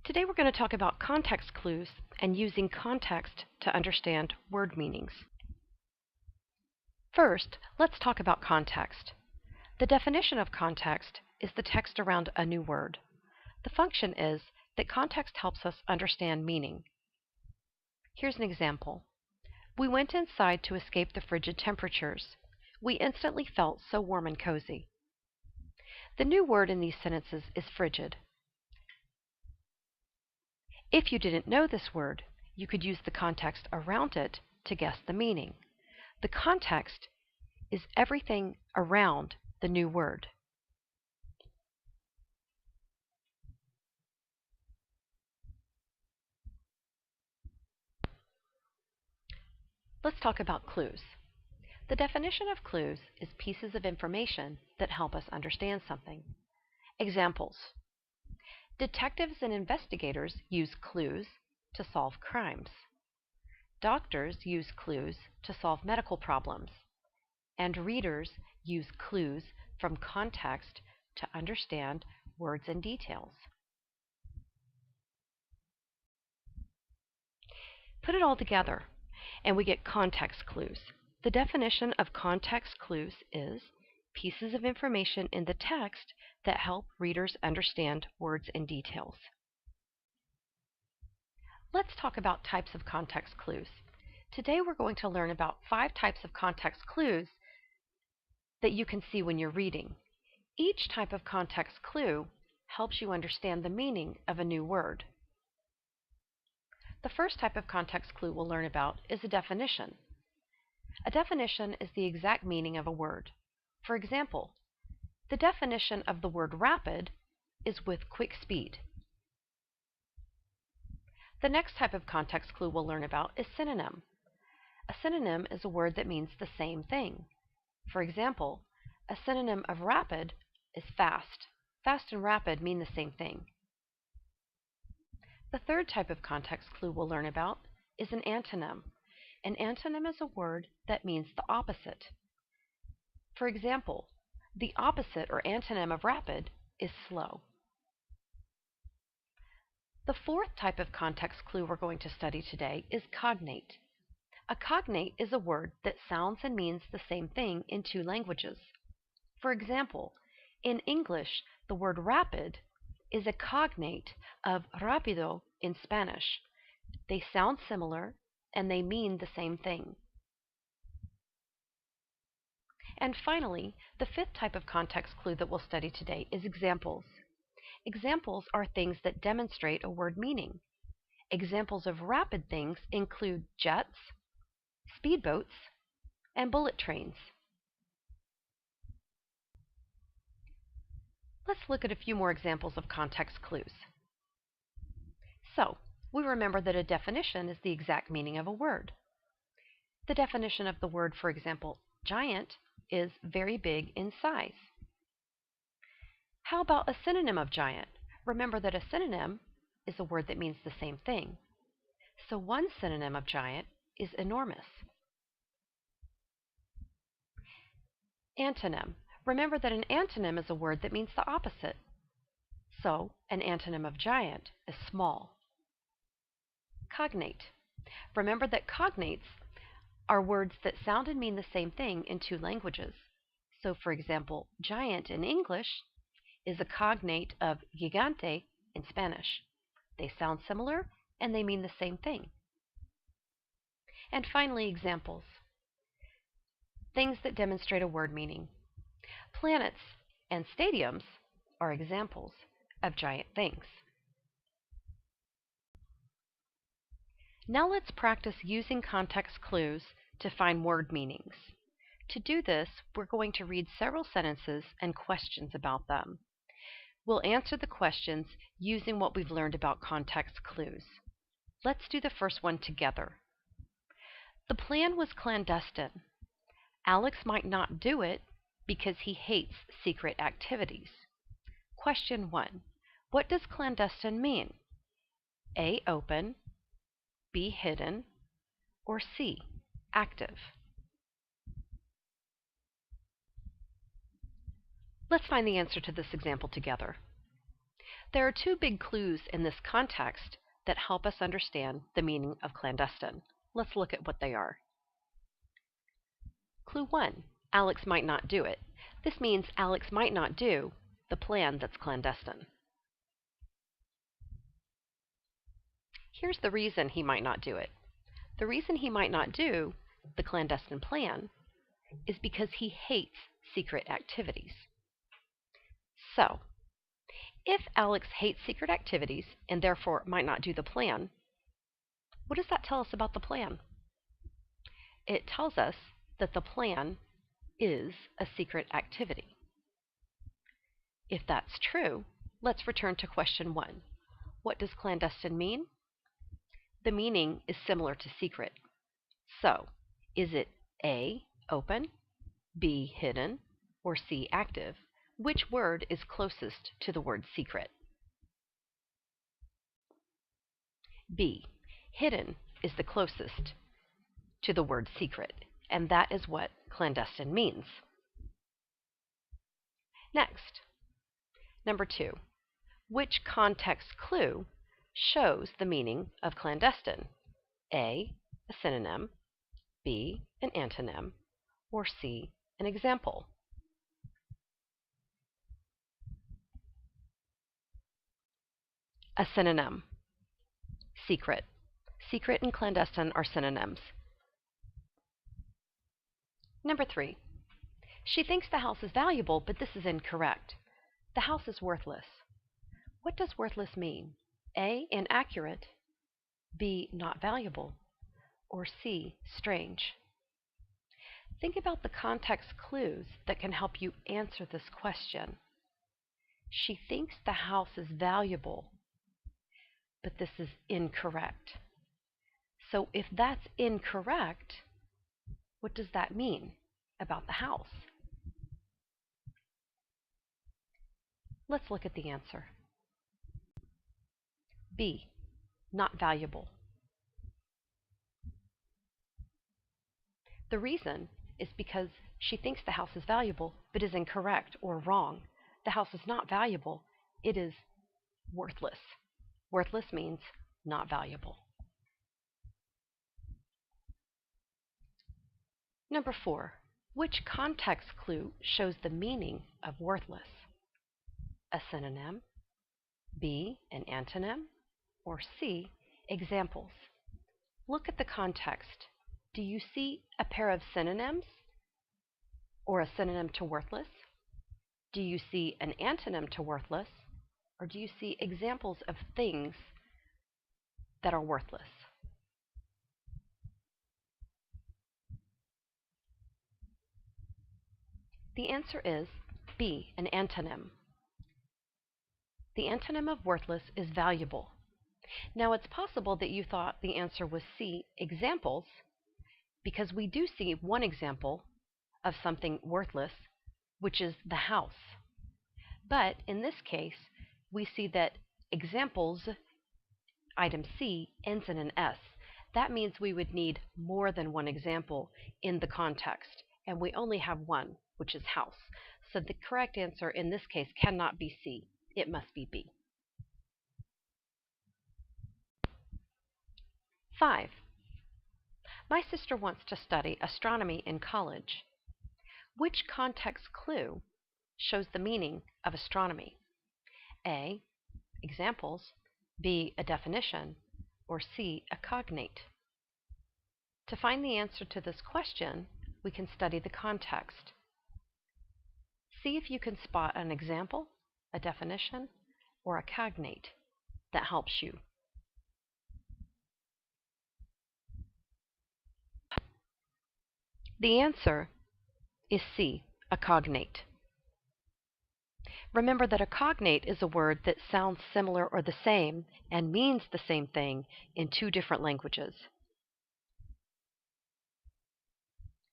Today we're going to talk about context clues and using context to understand word meanings. First, let's talk about context. The definition of context is the text around a new word. The function is that context helps us understand meaning. Here's an example. We went inside to escape the frigid temperatures. We instantly felt so warm and cozy. The new word in these sentences is frigid. If you didn't know this word, you could use the context around it to guess the meaning. The context is everything around the new word. Let's talk about clues. The definition of clues is pieces of information that help us understand something. Examples. Detectives and investigators use clues to solve crimes. Doctors use clues to solve medical problems. And readers use clues from context to understand words and details. Put it all together, and we get context clues. The definition of context clues is pieces of information in the text that help readers understand words and details. Let's talk about types of context clues. Today we're going to learn about 5 types of context clues that you can see when you're reading. Each type of context clue helps you understand the meaning of a new word. The first type of context clue we'll learn about is a definition. A definition is the exact meaning of a word. For example, the definition of the word rapid is with quick speed. The next type of context clue we'll learn about is synonym. A synonym is a word that means the same thing. For example, a synonym of rapid is fast. Fast and rapid mean the same thing. The third type of context clue we'll learn about is an antonym. An antonym is a word that means the opposite. For example, the opposite or antonym of rapid is slow. The fourth type of context clue we're going to study today is cognate. A cognate is a word that sounds and means the same thing in 2 languages. For example, in English, the word rapid is a cognate of rápido in Spanish. They sound similar and they mean the same thing. And finally, the 5th type of context clue that we'll study today is examples. Examples are things that demonstrate a word meaning. Examples of rapid things include jets, speedboats, and bullet trains. Let's look at a few more examples of context clues. So, we remember that a definition is the exact meaning of a word. The definition of the word, for example, giant, is very big in size. How about a synonym of giant? Remember that a synonym is a word that means the same thing. So one synonym of giant is enormous. Antonym. Remember that an antonym is a word that means the opposite. So an antonym of giant is small. Cognate. Remember that cognates are words that sound and mean the same thing in 2 languages. So for example, giant in English is a cognate of gigante in Spanish. They sound similar and they mean the same thing. And finally, examples. Things that demonstrate a word meaning. Planets and stadiums are examples of giant things. Now let's practice using context clues to find word meanings. To do this, we're going to read several sentences and questions about them. We'll answer the questions using what we've learned about context clues. Let's do the first one together. The plan was clandestine. Alex might not do it because he hates secret activities. Question 1. What does clandestine mean? A. Open, B. Hidden, or C. Active? Let's find the answer to this example together. There are two big clues in this context that help us understand the meaning of clandestine. Let's look at what they are. Clue 1. Alex might not do it. This means Alex might not do the plan that's clandestine. Here's the reason he might not do it. The reason he might not do the clandestine plan is because he hates secret activities. So, if Alex hates secret activities and therefore might not do the plan, what does that tell us about the plan? It tells us that the plan is a secret activity. If that's true, let's return to question 1. What does clandestine mean? The meaning is similar to secret. So, is it A, open, B, hidden, or C, active? Which word is closest to the word secret? B, hidden is the closest to the word secret, and that is what clandestine means. Next, number 2. Which context clue shows the meaning of clandestine? A, a synonym, B, an antonym, or C, an example? A synonym. Secret. Secret and clandestine are synonyms. Number 3. She thinks the house is valuable, but this is incorrect. The house is worthless. What does worthless mean? A, inaccurate, B, not valuable, or C, strange? Think about the context clues that can help you answer this question. She thinks the house is valuable, but this is incorrect. So if that's incorrect, what does that mean about the house? Let's look at the answer. B, not valuable. The reason is because she thinks the house is valuable, but is incorrect or wrong. The house is not valuable. It is worthless. Worthless means not valuable. Number 4. Which context clue shows the meaning of worthless? A synonym, B, an antonym, or C, examples? Look at the context. Do you see a pair of synonyms or a synonym to worthless? Do you see an antonym to worthless? Or do you see examples of things that are worthless? The answer is B, an antonym. The antonym of worthless is valuable. Now, it's possible that you thought the answer was C, examples, because we do see one example of something worthless, which is the house. But in this case, we see that examples, item C, ends in an S. That means we would need more than one example in the context, and we only have one, which is house. So the correct answer in this case cannot be C. It must be B. 5. My sister wants to study astronomy in college. Which context clue shows the meaning of astronomy? A, examples, B, a definition, or C, a cognate? To find the answer to this question, we can study the context. See if you can spot an example, a definition, or a cognate that helps you. The answer is C, a cognate. Remember that a cognate is a word that sounds similar or the same and means the same thing in two different languages.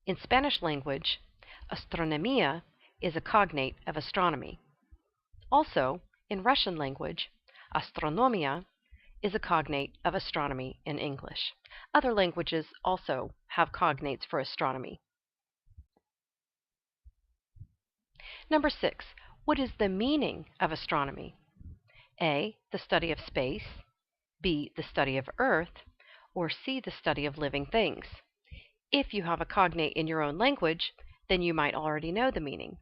In Spanish language, astronomia is a cognate of astronomy. Also, in Russian language, astronomia is a cognate of astronomy in English. Other languages also have cognates for astronomy. Number 6. What is the meaning of astronomy? A, the study of space, B, the study of Earth, or C, the study of living things. If you have a cognate in your own language, then you might already know the meaning.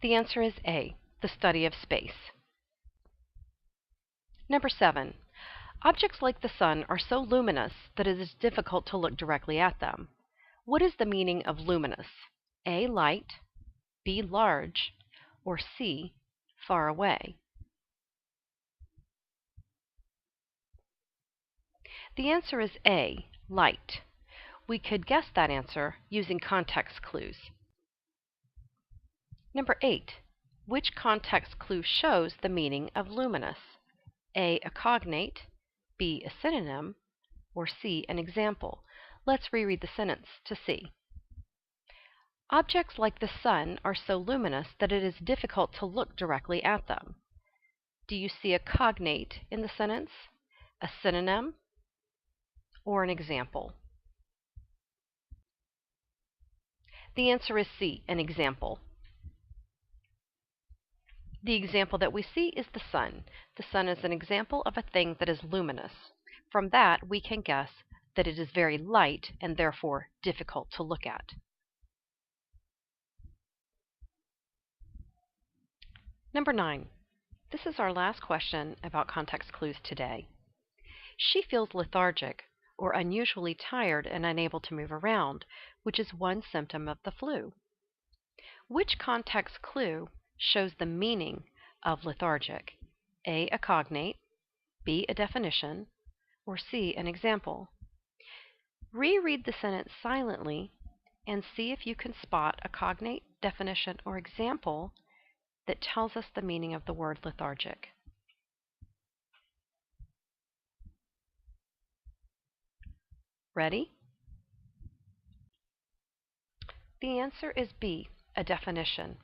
The answer is A, the study of space. Number 7. Objects like the sun are so luminous that it is difficult to look directly at them. What is the meaning of luminous? A, light, B, large, or C, far away? The answer is A, light. We could guess that answer using context clues. Number 8. Which context clue shows the meaning of luminous? A, a cognate, B, a synonym, or C, an example? Let's reread the sentence to see. Objects like the sun are so luminous that it is difficult to look directly at them. Do you see a cognate in the sentence, a synonym, or an example? The answer is C, an example. The example that we see is the sun. The sun is an example of a thing that is luminous. From that, we can guess that it is very light and therefore difficult to look at. Number 9. This is our last question about context clues today. She feels lethargic or unusually tired and unable to move around, which is one symptom of the flu. Which context clue shows the meaning of lethargic? A, a cognate, B, a definition, or C, an example? Reread the sentence silently and see if you can spot a cognate, definition, or example that tells us the meaning of the word lethargic. Ready? The answer is B, a definition.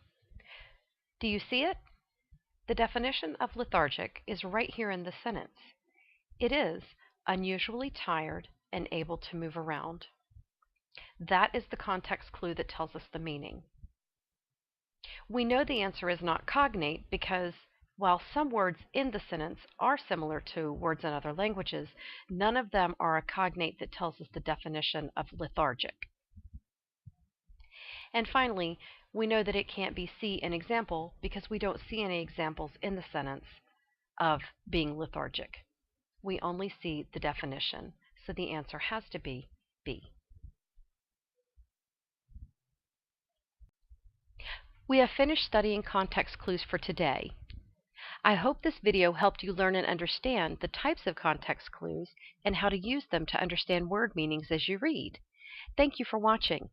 Do you see it? The definition of lethargic is right here in the sentence. It is unusually tired and able to move around. That is the context clue that tells us the meaning. We know the answer is not cognate because while some words in the sentence are similar to words in other languages, none of them are a cognate that tells us the definition of lethargic. And finally, we know that it can't be C, an example, because we don't see any examples in the sentence of being lethargic. We only see the definition, so the answer has to be B. We have finished studying context clues for today. I hope this video helped you learn and understand the types of context clues and how to use them to understand word meanings as you read. Thank you for watching.